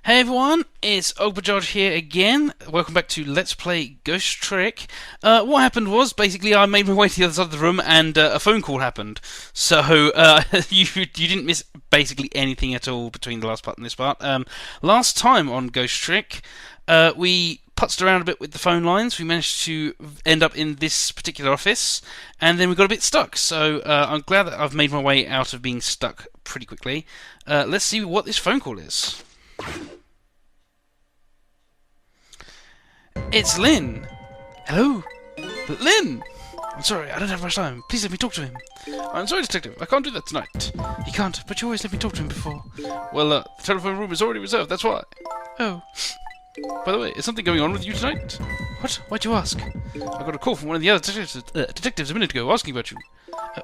Hey everyone, it's Ogbajaj here again. Welcome back to Let's Play Ghost Trick. What happened was, basically, I made my way to the other side of the room and a phone call happened. So, you didn't miss basically anything at all between the last part and this part. Last time on Ghost Trick, we putzed around a bit with the phone lines. We managed to end up in this particular office, and then we got a bit stuck. So, I'm glad that I've made my way out of being stuck pretty quickly. Let's see what this phone call is. It's Lynne! Hello? Lynne! I'm sorry, I don't have much time. Please let me talk to him. I'm sorry, Detective. I can't do that tonight. You can't, but you always let me talk to him before. Well, the telephone room is already reserved, that's why. Oh. By the way, is something going on with you tonight? What? Why'd you ask? I got a call from one of the other detectives a minute ago asking about you.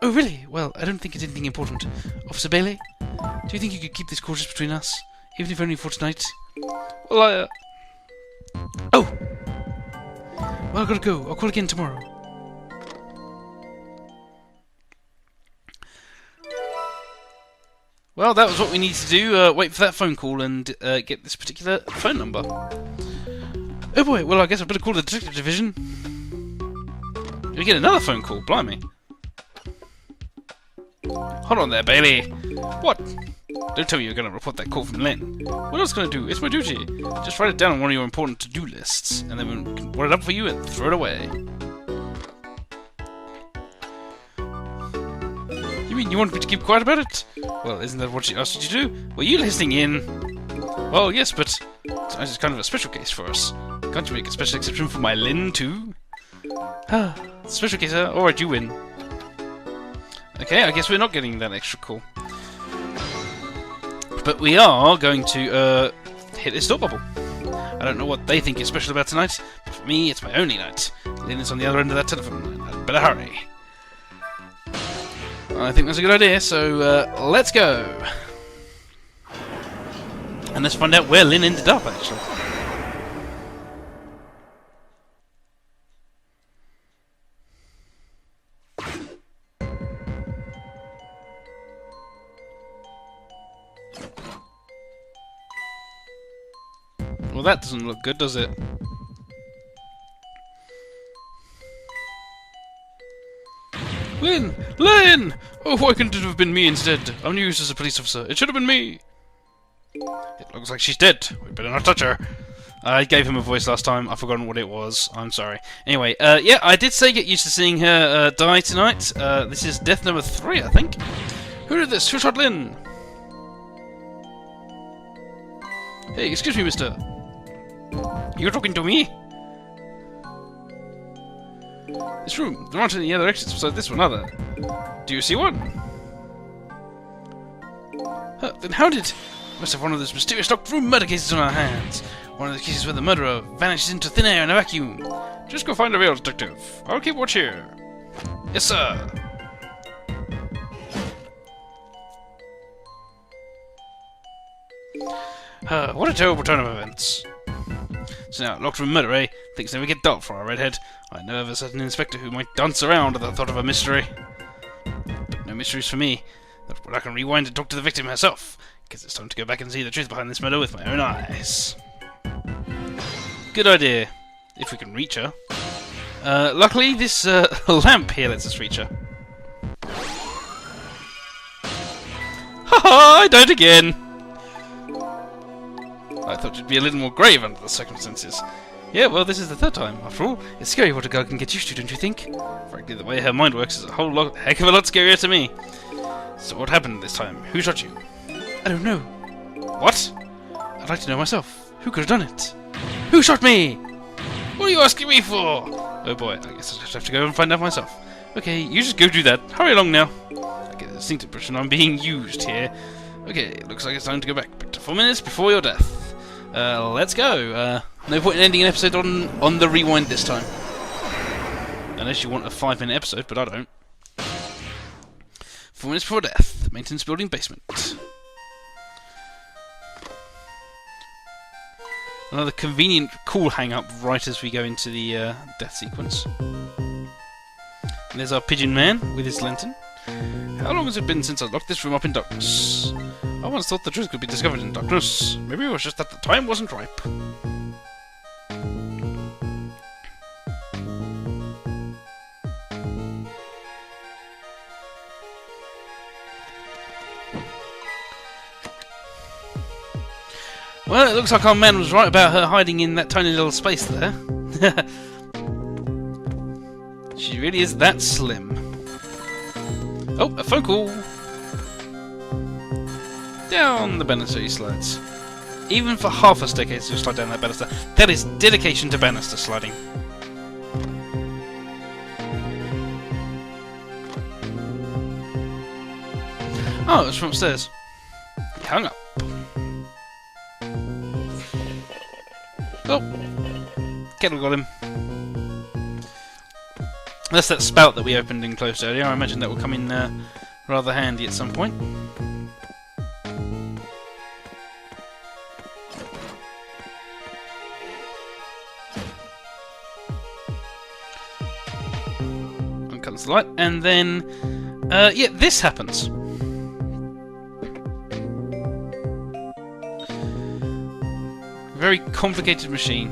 Oh, really? Well, I don't think it's anything important. Officer Bailey? Do you think you could keep this cautious between us? Even if only for tonight? Well, Oh! Well, I gotta go. I'll call again tomorrow. Well, that was what we need to do. Wait for that phone call and get this particular phone number. Oh boy, well I guess I better call the detective division. We get another phone call, blimey. Hold on there, Bailey. What? Don't tell me you're going to report that call from Lynne. What else can I do? It's my duty. Just write it down on one of your important to-do lists, and then we can write it up for you and throw it away. You mean you want me to keep quiet about it? Well, isn't that what she asked you to do? Were you listening in? Well, yes, but tonight is kind of a special case for us. Can't you make a special exception for my Lynne, too? Ah, special case, huh? Alright, you win. Okay, I guess we're not getting that extra call. But we are going to hit this thought bubble. I don't know what they think is special about tonight, but for me, it's my only night. Lynne is on the other end of that telephone. I'd better hurry. I think that's a good idea, so let's go. And let's find out where Lynne ended up, actually. Well, that doesn't look good, does it? Lynne! Lynne! Oh, why couldn't it have been me instead? I'm used as a police officer. It should have been me. It looks like she's dead. We better not touch her. I gave him a voice last time. I've forgotten what it was. I'm sorry. Anyway, yeah, I did say get used to seeing her die tonight. This is death number 3, I think. Who did this? Who shot Lynne? Hey, excuse me, mister. You're talking to me? This room. There aren't any other exits besides this one, are there? Do you see one? Then how did... Must have one of those mysterious locked room murder cases on our hands. One of the cases where the murderer vanishes into thin air in a vacuum. Just go find a real detective. I'll keep watch here. Yes, sir. What a terrible turn of events. So now, locked room murder, eh? Things never get dull for our redhead. I know of a certain inspector who might dance around at the thought of a mystery. But no mysteries for me. But I can rewind and talk to the victim herself. Guess it's time to go back and see the truth behind this murder with my own eyes. Good idea. If we can reach her. Luckily, this lamp here lets us reach her. Haha! I died again! I thought you'd be a little more grave under the circumstances. Yeah, well, this is the third time. After all, it's scary what a girl can get used to, don't you think? Frankly, the way her mind works is a heck of a lot scarier to me. So what happened this time? Who shot you? I don't know. What? I'd like to know myself. Who could have done it? Who shot me? What are you asking me for? Oh boy, I guess I just have to go and find out myself. Okay, you just go do that. Hurry along now. I get a distinct impression I'm being used here. Okay, looks like it's time to go back. Back to 4 minutes before your death. Let's go. No point in ending an episode on the rewind this time. Unless you want a 5-minute episode, but I don't. 4 minutes before death. Maintenance building basement. Another convenient call hang-up right as we go into the death sequence. And there's our pigeon man with his lantern. How long has it been since I locked this room up in darkness? I once thought the truth could be discovered in darkness. Maybe it was just that the time wasn't ripe. Well, it looks like our man was right about her hiding in that tiny little space there. She really is that slim. Oh, a phone call! Down the banister he slides. Even for half a staircase to slide down that banister. That is dedication to banister sliding. Oh, it's from upstairs. He hung up. Oh, kettle got him. That's that spout that we opened and closed earlier. I imagine that will come in rather handy at some point. Uncomes the light, and then yeah, this happens. Very complicated machine.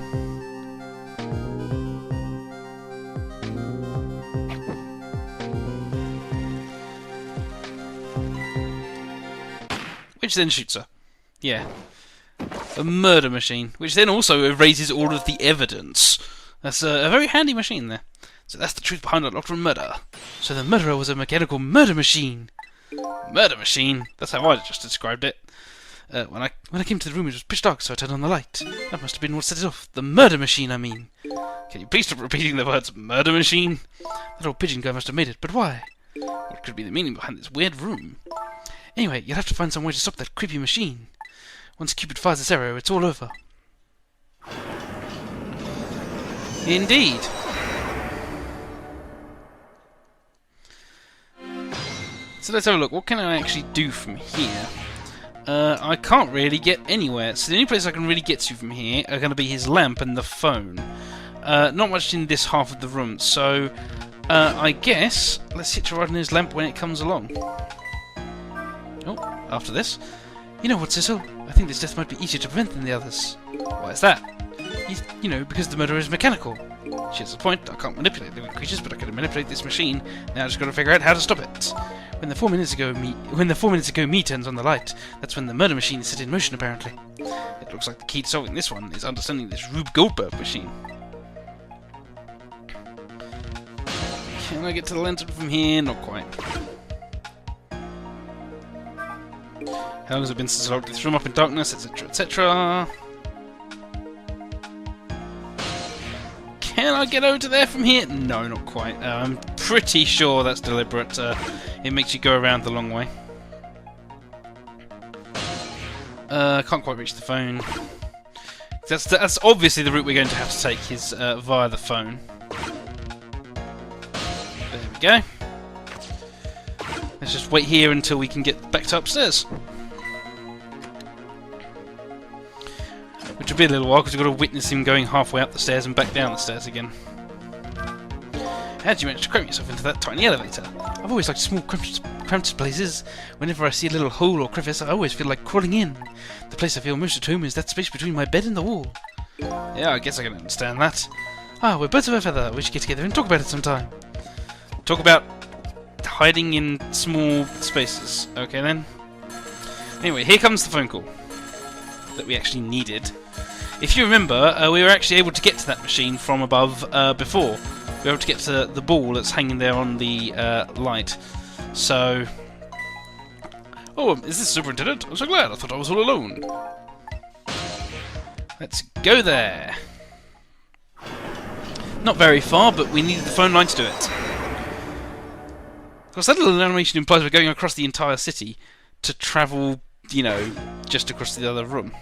Which then shoots her. Yeah. A murder machine. Which then also erases all of the evidence. That's a very handy machine there. So that's the truth behind unlocked room murder. So the murderer was a mechanical murder machine. Murder machine. That's how I just described it. When I came to the room, it was pitch dark, so I turned on the light. That must have been what set it off. The murder machine, I mean. Can you please stop repeating the words murder machine? That old pigeon guy must have made it, but why? What could be the meaning behind this weird room? Anyway, you'll have to find some way to stop that creepy machine. Once Cupid fires this arrow, it's all over. Indeed. So let's have a look. What can I actually do from here? I can't really get anywhere. So the only place I can really get to from here are going to be his lamp and the phone. Not much in this half of the room. So I guess let's hitch a ride on his lamp when it comes along. Oh, after this. You know what, Cecil? I think this death might be easier to prevent than the others. Why is that? You know, because the murderer is mechanical. She has a point. I can't manipulate living creatures, but I can manipulate this machine. Now I just got to figure out how to stop it. When the 4 minutes ago me turns on the light, that's when the murder machine is set in motion. Apparently, it looks like the key to solving this one is understanding this Rube Goldberg machine. Can I get to the lantern from here? Not quite. How long has it been since I locked this room up in darkness, etc., etc.? Can I get over to there from here? No, not quite. I'm pretty sure that's deliberate. It makes you go around the long way. Can't quite reach the phone. That's obviously the route we're going to have to take, is via the phone. There we go. Let's just wait here until we can get back to upstairs. Which will be a little while, because we've got to witness him going halfway up the stairs and back down the stairs again. How did you manage to cram yourself into that tiny elevator? I've always liked small, cramped places. Whenever I see a little hole or crevice, I always feel like crawling in. The place I feel most at home is that space between my bed and the wall. Yeah, I guess I can understand that. Ah, we're birds of a feather. We should get together and talk about it sometime. Talk about hiding in small spaces. Okay then. Anyway, here comes the phone call that we actually needed. If you remember, we were actually able to get to that machine from above before. We were able to get to the ball that's hanging there on the light. So... Oh, is this Superintendent? I'm so glad. I thought I was all alone. Let's go there. Not very far, but we needed the phone line to do it. Of course, that little animation implies we're going across the entire city to travel, you know, just across the other room.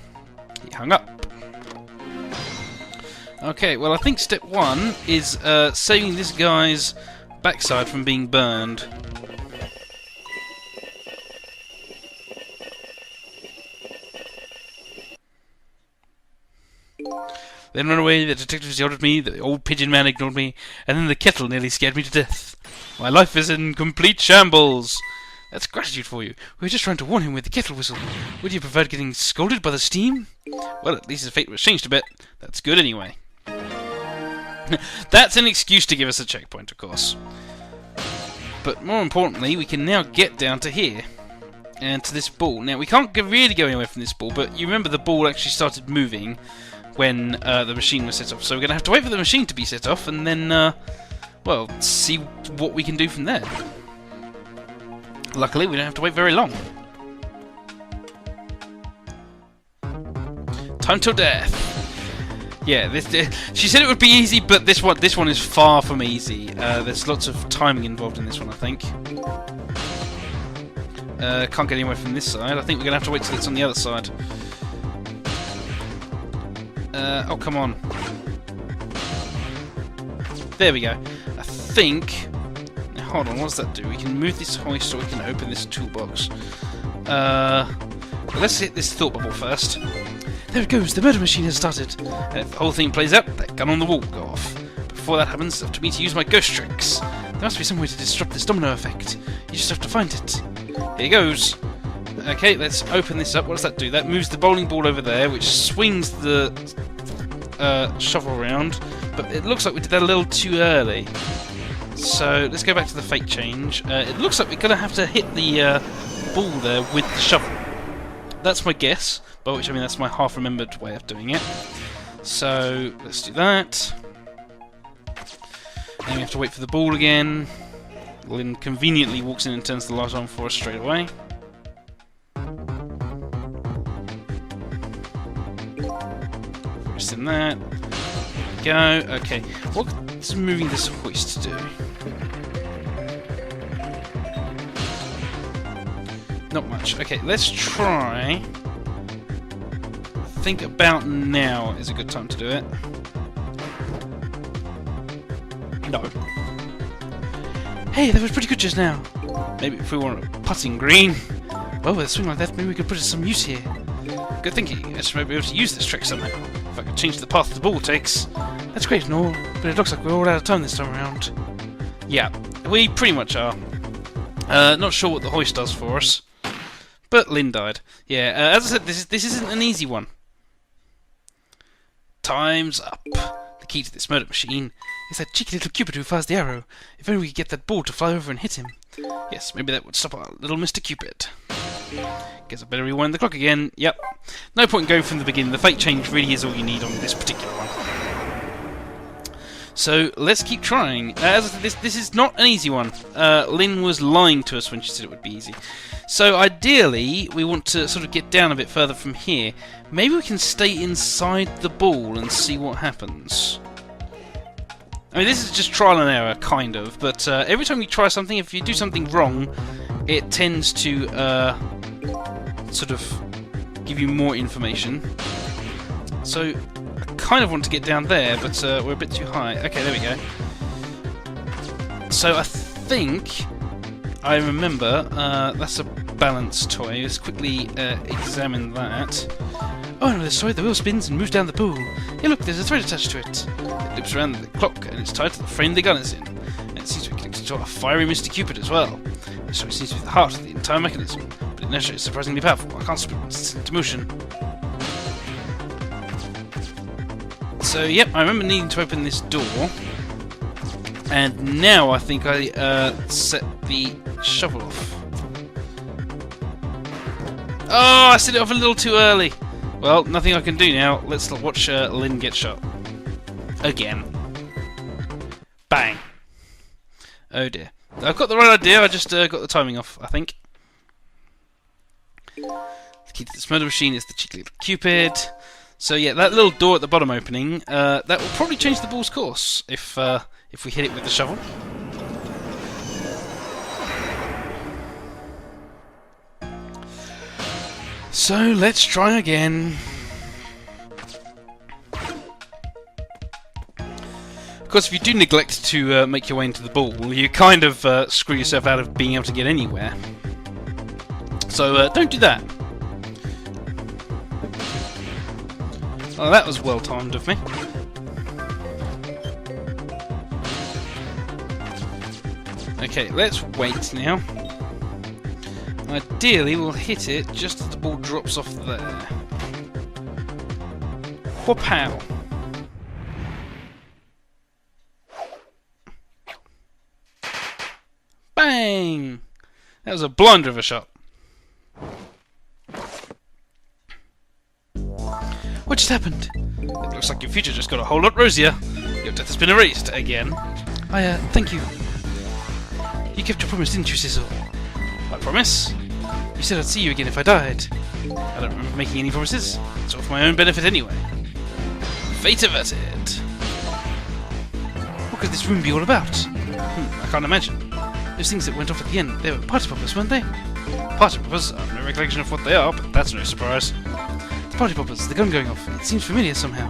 He hung up. Okay, well, I think step one is saving this guy's backside from being burned. Then run away, the detectives yelled at me, the old pigeon man ignored me, and then the kettle nearly scared me to death. My life is in complete shambles. That's gratitude for you. We were just trying to warn him with the kettle whistle. Would you prefer getting scolded by the steam? Well, at least his fate was changed a bit. That's good anyway. That's an excuse to give us a checkpoint, of course. But more importantly, we can now get down to here. And to this ball. Now, we can't really go anywhere from this ball, but you remember the ball actually started moving when the machine was set off. So we're going to have to wait for the machine to be set off, and then, well, see what we can do from there. Luckily, we don't have to wait very long. Time till death. Yeah, she said it would be easy, but this one is far from easy. There's lots of timing involved in this one, I think. Can't get anywhere from this side. I think we're going to have to wait till it's on the other side. Oh, come on. There we go. I think... Now, hold on, what does that do? We can move this hoist so we can open this toolbox. Let's hit this thought bubble first. There it goes, the murder machine has started. And if the whole thing plays out, that gun on the wall will go off. Before that happens, it's up to me to use my ghost tricks. There must be some way to disrupt this domino effect. You just have to find it. Here it goes. Okay, let's open this up. What does that do? That moves the bowling ball over there, which swings the shovel around. But it looks like we did that a little too early. So let's go back to the fate change. It looks like we're going to have to hit the ball there with the shovel. That's my guess, by which I mean that's my half-remembered way of doing it. So let's do that. Then we have to wait for the ball again. Lynne conveniently walks in and turns the light on for us straight away. Just in that. There we go. Okay. What is moving this hoist to do? Not much. Okay, let's try. I think about now is a good time to do it. No. Hey, that was pretty good just now. Maybe if we want a putting green. Well, with a swing like that, maybe we could put it to some use here. Good thinking. I just might be able to use this trick somehow. If I could change the path the ball takes. That's great and all, but it looks like we're all out of time this time around. Yeah, we pretty much are. Not sure what the hoist does for us. But Lynne died. Yeah, as I said, this isn't an easy one. Time's up. The key to this murder machine is that cheeky little Cupid who fires the arrow. If only we could get that ball to fly over and hit him. Yes, maybe that would stop our little Mr. Cupid. Guess I better rewind the clock again. Yep. No point in going from the beginning. The fate change really is all you need on this particular one. So let's keep trying. As I said, this is not an easy one. Lynne was lying to us when she said it would be easy. So ideally, we want to sort of get down a bit further from here. Maybe we can stay inside the ball and see what happens. I mean, this is just trial and error, kind of, but every time you try something, if you do something wrong, it tends to sort of give you more information. So I kind of want to get down there, but we're a bit too high. Okay, there we go. So I think I remember that's a balance toy. Let's quickly examine that. Oh no, this toy, the wheel spins and moves down the pool. Hey look, there's a thread attached to it. It loops around the clock and it's tied to the frame the gun is in. And it seems to be connected to a fiery Mr. Cupid as well. This toy seems to be the heart of the entire mechanism, but inertia is surprisingly powerful. I can't spit it into motion. So yep, I remember needing to open this door. And now I think I set the shovel off. Oh, I set it off a little too early. Well, nothing I can do now. Let's watch Lynne get shot. Again. Bang. Oh dear. I've got the right idea, I just got the timing off, I think. The key to this murder machine is the cheeky little Cupid. So yeah, that little door at the bottom opening, that will probably change the ball's course if we hit it with the shovel. So let's try again. Of course, if you do neglect to make your way into the ball, you kind of screw yourself out of being able to get anywhere. So don't do that. Well, that was well timed of me. Okay, let's wait now. Ideally, we'll hit it just as the ball drops off there. Whoop-pow. Bang! That was a blinder of a shot. What just happened? It looks like your future just got a whole lot rosier. Your death has been erased again. Thank you. You kept your promise, didn't you, Sizzle? My promise? You said I'd see you again if I died. I don't remember making any promises. It's all for my own benefit anyway. Fate averted. What could this room be all about? I can't imagine. Those things that went off at the end, they were party poppers, weren't they? Party poppers? I have no recollection of what they are, but that's no surprise. The party poppers, the gun going off. It seems familiar somehow.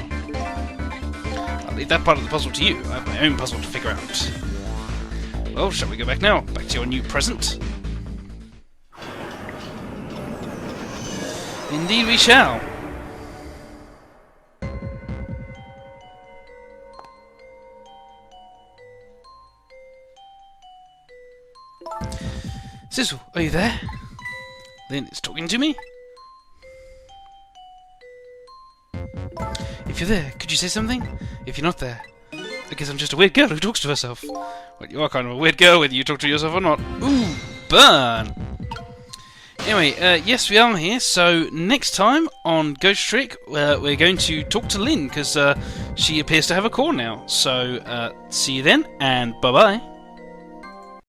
I'll leave that part of the puzzle to you. I have my own puzzle to figure out. Well, shall we go back now? Back to your new present? Indeed we shall. Sizzle, are you there? Lynne is talking to me? If you're there, could you say something? If you're not there, I guess I'm just a weird girl who talks to herself. Well, you are kind of a weird girl whether you talk to yourself or not. Ooh, burn! Anyway, yes, we are here, so next time on Ghost Trick, we're going to talk to Lynne, because she appears to have a core now. So, see you then, and bye-bye.